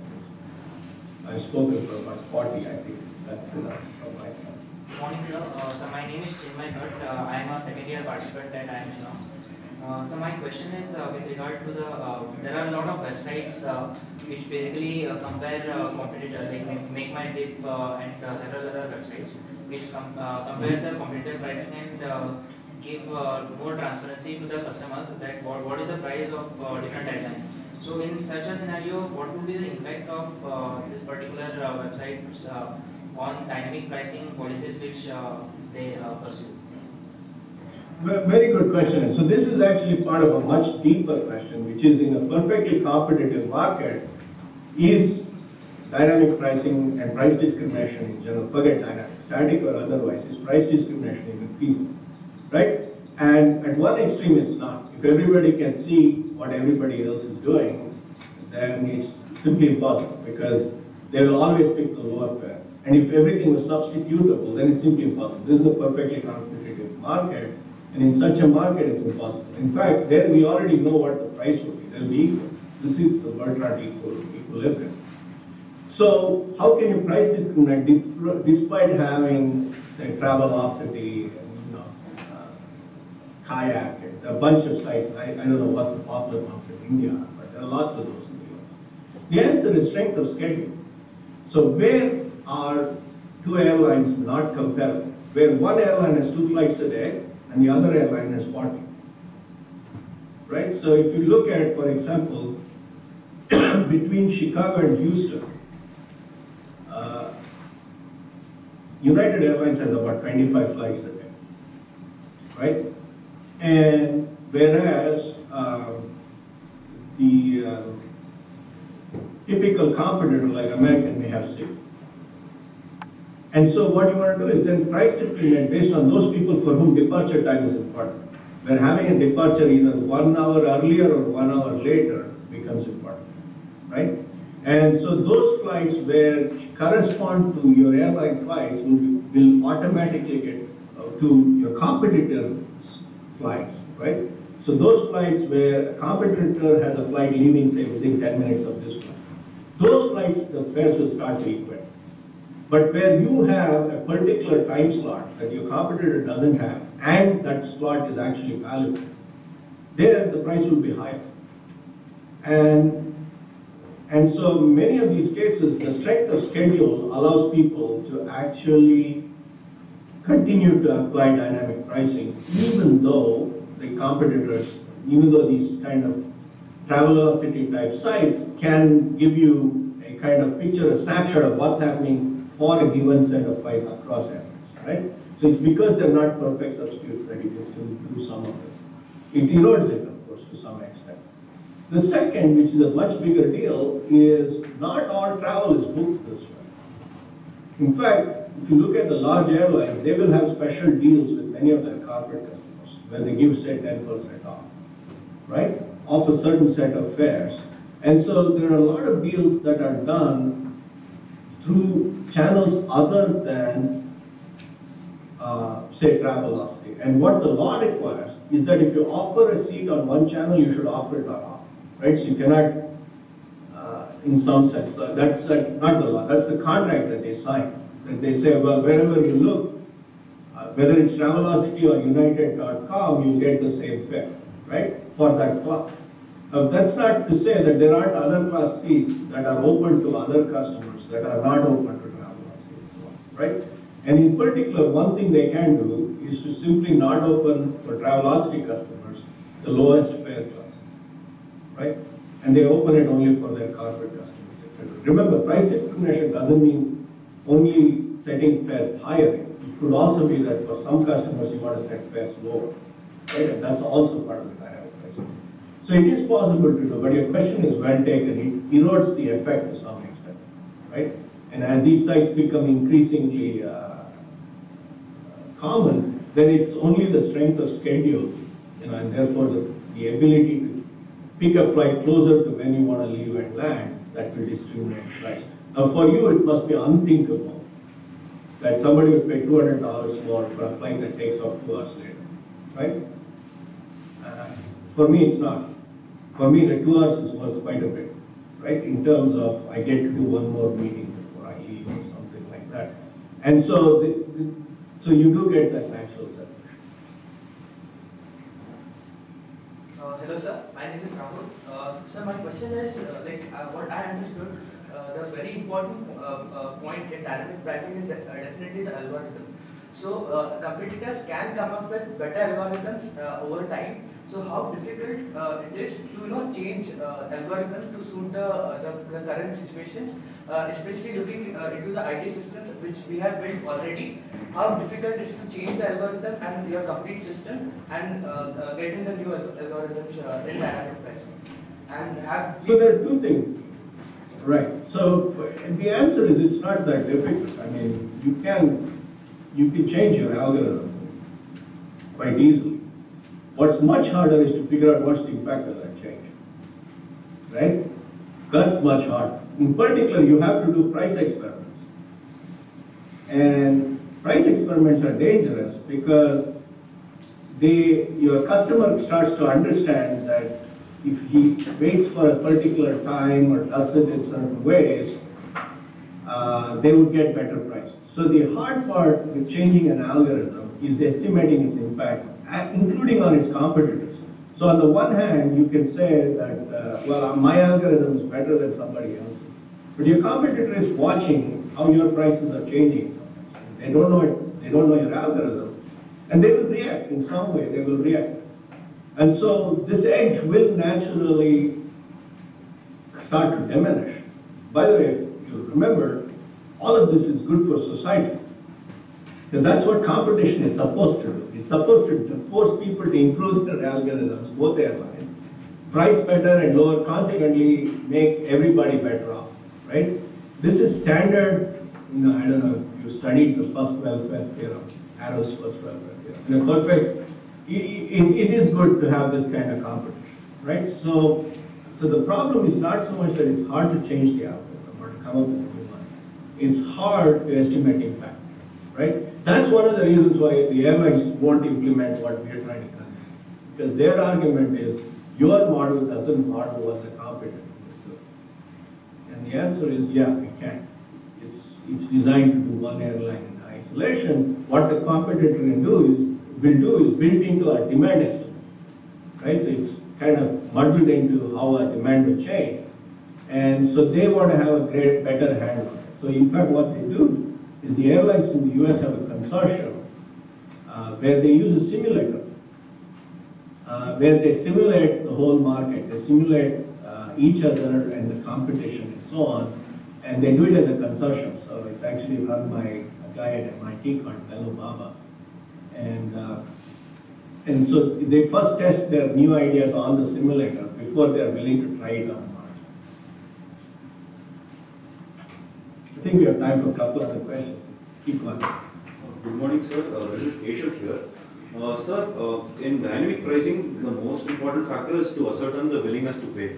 I've spoken for about 40, I think that's enough from my side. Morning, sir. So my name is Chinmay Bhatt. I am a second year participant at IIM. So my question is with regard to there are a lot of websites which basically compare competitors like Make My Trip and several other websites which compare the competitor pricing and give more transparency to the customers that what is the price of different airlines. So in such a scenario, what would be the impact of this particular website on dynamic pricing policies which they pursue? Very good question. So this is actually part of a much deeper question, which is in a perfectly competitive market, is dynamic pricing and price discrimination in general, forget dynamic, static or otherwise, is price discrimination even feasible, right? And at one extreme it's not. If everybody can see what everybody else is doing, then it's simply impossible because they will always pick the lower fare. And if everything was substitutable, then it's simply impossible. This is a perfectly competitive market, and in such a market it's impossible. In fact, there we already know what the price will be. They'll be equal. This is the Bertrand equilibrium. So how can you price discriminate despite having, say, Travelocity, Kayak, a bunch of sites? I don't know what's the popular ones in India, but there are lots of those in the US. The answer is strength of schedule. So where are two airlines not comparable? Where one airline has 2 flights a day and the other airline has 40. Right? So if you look at, for example, between Chicago and Houston, United Airlines has about 25 flights a day, right? And whereas the typical competitor like American may have 6. And so what you want to do is then price discriminate based on those people for whom departure time is important. Where having a departure either 1 hour earlier or 1 hour later becomes important, right? And so those flights where correspond to your airline flights will automatically get to your competitor's flights, right? So those flights where a competitor has a flight leaving, say, within 10 minutes of this flight, those flights, the fares will start to equate. But where you have a particular time slot that your competitor doesn't have, and that slot is actually valuable, there the price will be higher. And so many of these cases, the strength of schedule allows people to actually continue to apply dynamic pricing, even though the competitors, even though these kind of Travelocity type sites can give you a kind of picture, a snapshot of what's happening for a given set of flights across airlines, right? So it's because they're not perfect substitutes that you can still do some of it. It erodes it, of course, to some extent. The second, which is a much bigger deal, is not all travel is booked this way. In fact, if you look at the large airlines, they will have special deals with many of their corporate customers, where they give, say, 10% off, right? Off a certain set of fares. And so there are a lot of deals that are done through channels other than, say, Travelocity. And what the law requires is that if you offer a seat on one channel, you should offer it on all, right? So you cannot, in some sense, that's not the law, that's the contract that they sign. That they say, well, wherever you look, whether it's Travelocity or United.com, you get the same fare, right, for that class. That's not to say that there aren't other class seats that are open to other customers that are not open to Travelocity, right? And in particular, one thing they can do is to simply not open for Travelocity customers the lowest fare class, right? And they open it only for their corporate customers, etc. Remember, price discrimination doesn't mean only setting fares higher. It could also be that for some customers you want to set fares lower, right? And that's also part of the dynamic pricing. So it is possible to do, but your question is well taken. It erodes the effect to some extent, right? And as these sites become increasingly common, then it's only the strength of schedule, and therefore the ability to pick a flight closer to when you want to leave and land that will discriminate price. Now, for you, it must be unthinkable that somebody would pay $200 more for a flight that takes off 2 hours later, right? For me, it's not. For me, the 2 hours is worth quite a bit, right? In terms of I get to do one more meeting before I leave or something like that. And so, so you do get that natural separation. Hello, sir. My name is Rahul. Sir, my question is, what I understood, the very important point in dynamic pricing is definitely the algorithm. So competitors can come up with better algorithms over time. So how difficult it is to change algorithms to suit the current situations, especially looking into the IT systems which we have built already. How difficult it is to change the algorithm and your complete system and get in the new algorithms in dynamic pricing. And have so there are two things, right? So the answer is it's not that difficult. I mean, you can change your algorithm quite easily. What's much harder is to figure out what's the impact of that change, right? That's much harder. In particular, you have to do price experiments. And price experiments are dangerous because your customer starts to understand that if he waits for a particular time or does it in certain ways, they would get better price. So the hard part with changing an algorithm is estimating its impact, including on its competitors. So on the one hand, you can say that, well, my algorithm is better than somebody else's. But your competitor is watching how your prices are changing. They don't know it, they don't know your algorithm. And they will react in some way, they will react. And so this edge will naturally start to diminish. By the way, if you remember, all of this is good for society. Because that's what competition is supposed to do. It's supposed to force people to improve their algorithms, both airlines, price better and lower, consequently make everybody better off, right? This is standard, I don't know if you studied the first welfare theorem, Arrow's first welfare theorem. In a perfect, it is good to have this kind of competition, right? So the problem is not so much that it's hard to change the algorithm or to come up with a new one. It's hard to estimate impact, right? That's one of the reasons why the airlines won't implement what we're trying to do. Because their argument is, your model doesn't model what the competitor is doing. And the answer is, yeah, we can. It's designed to do one airline in isolation. What the competitor will do is built into our demand estimate, right? So it's kind of muddled into how our demand will change. And so they want to have a better handle on it. So in fact, what they do is the airlines in the US have a consortium where they use a simulator, where they simulate the whole market, they simulate each other and the competition and so on, and they do it as a consortium. So it's actually run by a guy at MIT called Bello Baba. And so they first test their new ideas on the simulator before they're willing to try it on the market. I think we have time for a couple other questions. Keep going. Good morning, sir. This is Keshav here. Sir, in dynamic pricing, the most important factor is to ascertain the willingness to pay.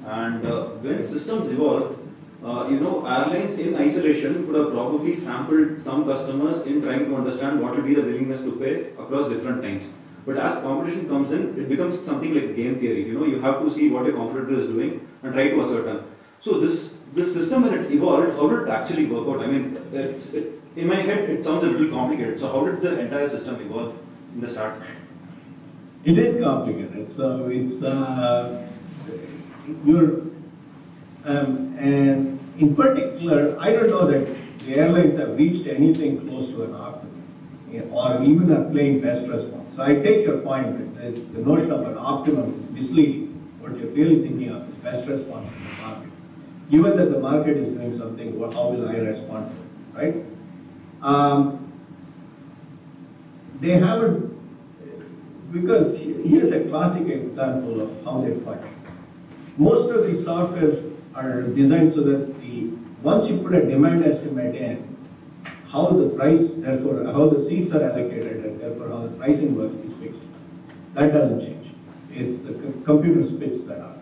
And when systems evolve, airlines in isolation could have probably sampled some customers in trying to understand what will be the willingness to pay across different times. But as competition comes in, it becomes something like game theory. You have to see what your competitor is doing and try to ascertain. So this system, when it evolved, how did it actually work out? I mean, in my head, it sounds a little complicated. So how did the entire system evolve in the start? It is complicated. So it's and in particular, I don't know that the airlines have reached anything close to an optimum, or even are playing best response. So I take your point that the notion of an optimum is misleading. What you're really thinking of is best response in the market. Given that the market is doing something, how will I respond to it, right? They haven't, because here's a classic example of how they function. Most of these softwares are designed so that once you put a demand estimate in, how the price, therefore how the seats are allocated, and therefore how the pricing works is fixed. That doesn't change. It's the computer spits that out.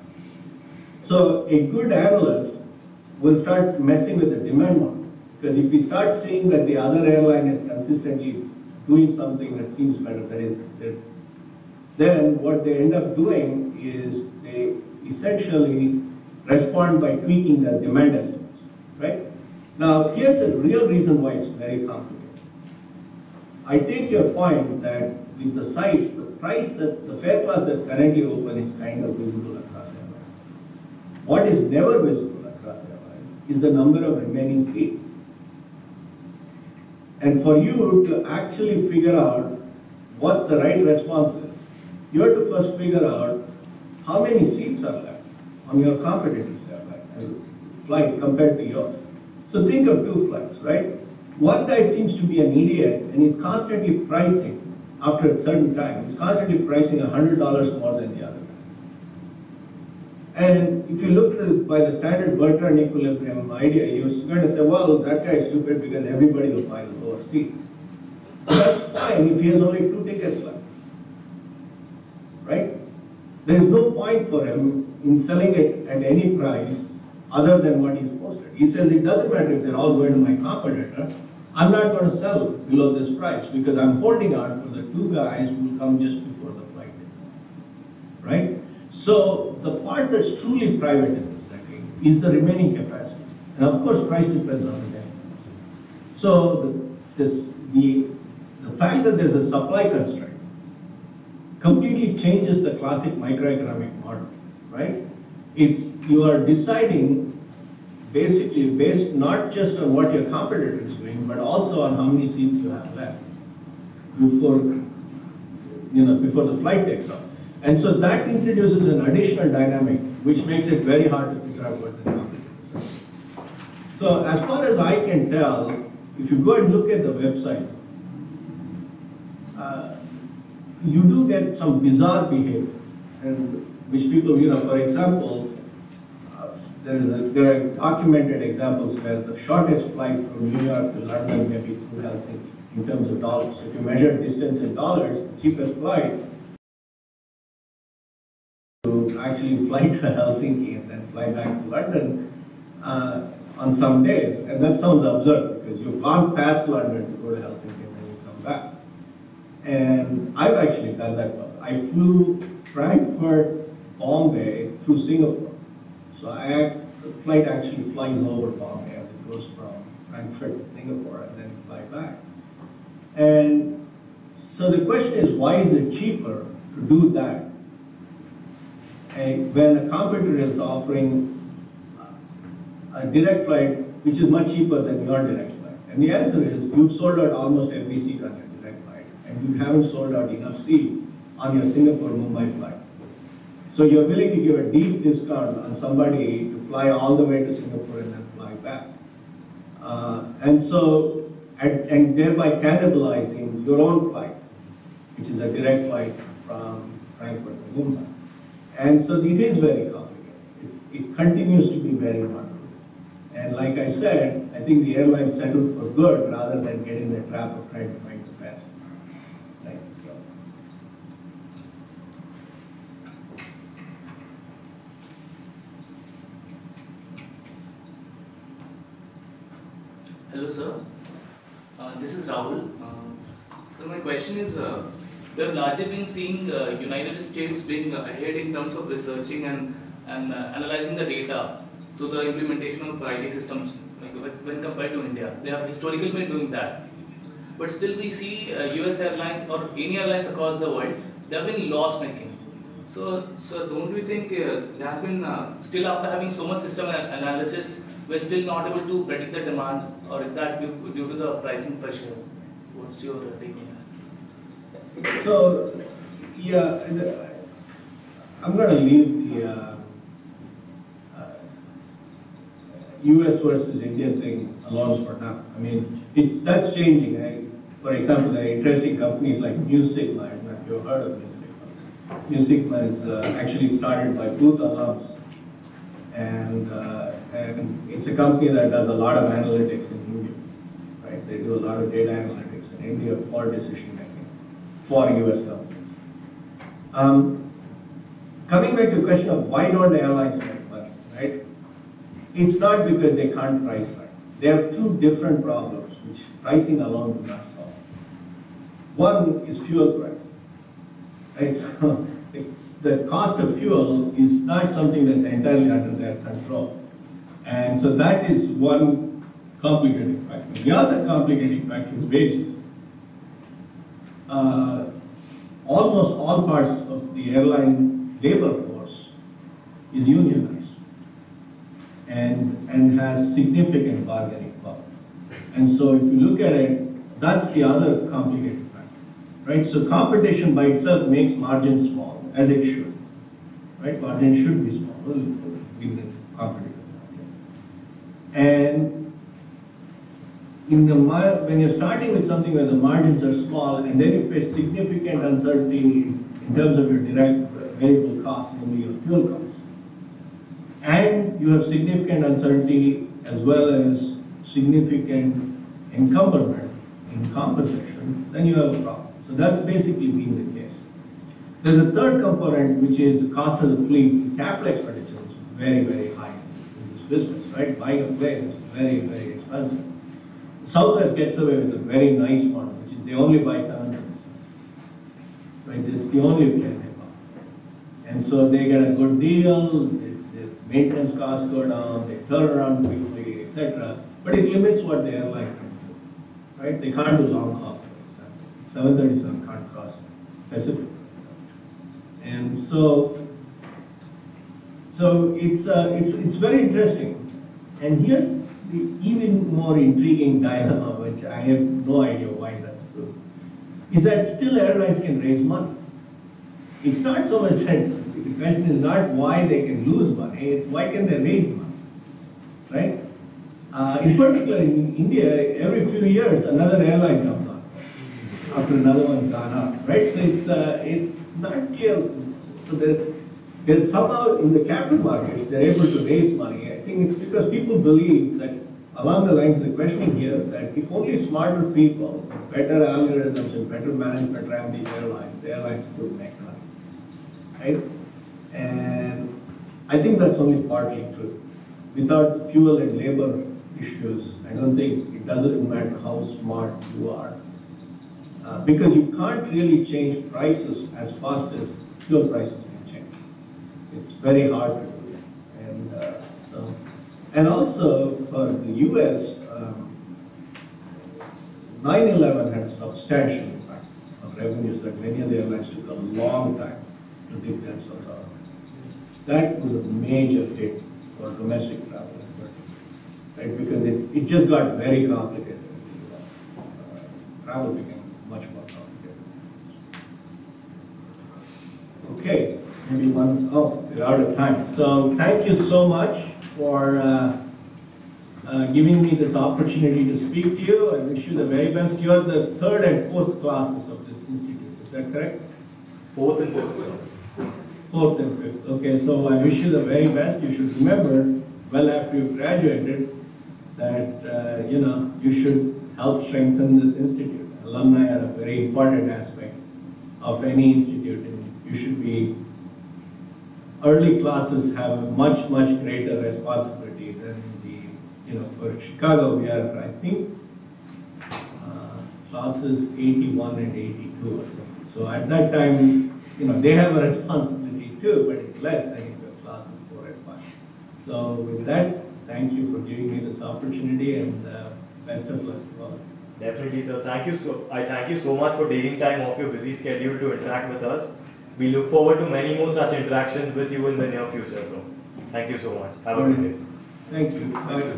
So a good analyst will start messing with the demand model. Because if we start seeing that the other airline is consistently doing something that seems better, then what they end up doing is they essentially respond by tweaking their demand estimates, right? Now, here's the real reason why it's very complicated. I take your point that with the size, the fare class that's currently open is kind of visible across airlines. What is never visible across airlines is the number of remaining seats. And for you to actually figure out what the right response is, you have to first figure out how many seats are left on your competitors' flight compared to yours. So think of two flights, right? One guy seems to be an idiot and he's constantly pricing after a certain time. He's constantly pricing $100 more than the other guy. And if you look at it by the standard Bertrand equilibrium idea, you're going to say, well, that guy is stupid because everybody will buy the lower seat. That's fine if he has only 2 tickets left, right? There is no point for him in selling it at any price other than what he's posted. He says, it doesn't matter if they're all going to my competitor, I'm not going to sell below this price because I'm holding out for the 2 guys who will come just before the flight, right? So the part that's truly private in this setting is the remaining capacity. And of course, price depends on the day. So the fact that there's a supply constraint completely changes the classic microeconomic model, right? You are deciding basically based not just on what your competitor is doing, but also on how many seats you have left before the flight takes off. And so that introduces an additional dynamic, which makes it very hard to figure out what the competitor is. So as far as I can tell, if you go and look at the website, you do get some bizarre behavior, and which people, for example, there are documented examples where the shortest flight from New York to London may be through Helsinki in terms of dollars. If you measure distance in dollars, the cheapest flight to actually fly to Helsinki and then fly back to London on some days. And that sounds absurd because you've gone past London to go to Helsinki and then you come back. And I've actually done that one. I flew Frankfurt, Bombay through Singapore. So the flight actually flies over Bombay as it goes from Frankfurt to Singapore and then fly back. And so the question is, why is it cheaper to do that when a competitor is offering a direct flight which is much cheaper than your direct flight? And the answer is, you've sold out almost every seat on your direct flight, and you haven't sold out enough seats on your Singapore-Mumbai flight. So you're willing to give a deep discount on somebody to fly all the way to Singapore and then fly back. And thereby cannibalizing your own flight, which is a direct flight from Frankfurt to Mumbai. And so it is very complicated. It continues to be very wonderful. And like I said, I think the airline settled for good rather than getting the trap of trying to find the best. Right? So. Hello, sir. This is Rahul. So my question is, we have largely been seeing United States being ahead in terms of researching and analyzing the data through the implementation of IT systems when compared to India. They have historically been doing that. But still we see US airlines or any airlines across the world, they have been loss-making. So don't we think there has been, still after having so much system analysis, we're still not able to predict the demand, or is that due to the pricing pressure? What's your take on that? So, yeah, I'm going to leave the US versus India thing alone for now. I mean, that's changing. For example, there are interesting companies like Mu Sigma. I don't know if you've heard of Mu Sigma. Mu Sigma is actually started by Booth alums. And it's a company that does a lot of analytics in India, right? They do a lot of data analytics in India for decision making for US companies. Coming back to the question of why don't the airlines make money, right? It's not because they can't price right. They have 2 different problems which pricing alone does not solve. One is fuel price, right? The cost of fuel is not something that's entirely under their control. And so that is one complicating factor. The other complicating factor is wages. Almost all parts of the airline labor force is unionized and has significant bargaining power. And so if you look at it, That's the other complicated factor, right? So competition by itself makes margins small, as it should, right? Margins should be small given competition. And when you're starting with something where the margins are small, and then you face significant uncertainty in terms of your direct variable costs, namely your fuel costs, and you have significant uncertainty as well as significant encumberment in compensation, then you have a problem. So that's basically been the case. There's a third component, which is the cost of the fleet. Capital expenditure is very, very high in this business, right? Buying a plane is very, very expensive. Southwest gets away with a very nice one, which is they only buy 737. Right? It's the only plane they buy. And so they get a good deal, the maintenance costs go down, they turn around quickly, etc. But it limits what the airline can do. Right? They can't do long haul, for example. 737 can't cross Pacific. And so it's very interesting. And here's the even more intriguing dilemma, which I have no idea why that's true, is that still airlines can raise money. It's not so much that the question is not why they can lose money, it's why can they raise money, right? In particular in India, every few years another airline comes on after another one's gone up, right? So it's not clear. So there's somehow in the capital markets they're able to raise money. I think it's because people believe that along the lines of the questioning here, that if only smarter people, better algorithms and better management ran these airlines, the airlines could make money, right? And I think that's only partly true. Without fuel and labor issues, I don't think it doesn't matter how smart you are. Because you can't really change prices as fast as fuel prices can change. It's very hard to do it. And also for the US, 9/11 had a substantial impact on revenues that many of the airlines took a long time to dig themselves out of. That was a major hit for domestic travel, right? Because it just got very complicated. Travel became much more complicated. Okay, maybe we're out of time. So thank you so much for giving me this opportunity to speak to you. I wish you the very best. You are the third and fourth classes of this institute, is that correct? Fourth and fifth, sir. Fourth and fifth. Okay, so I wish you the very best. You should remember, well after you've graduated, that you should help strengthen this institute. Alumni are a very important aspect of any institute, and you should be. Early classes have a much, much greater responsibility than for Chicago we are, I think, classes 81 and 82. So at that time, they have a responsibility too, but it's less than if the classes 4 and 5. So with that, thank you for giving me this opportunity, and best of luck to all. Definitely, sir. Thank you I thank you so much for taking time off your busy schedule to interact with us. We look forward to many more such interactions with you in the near future. So, thank you so much. Have a good day. Thank you. Bye.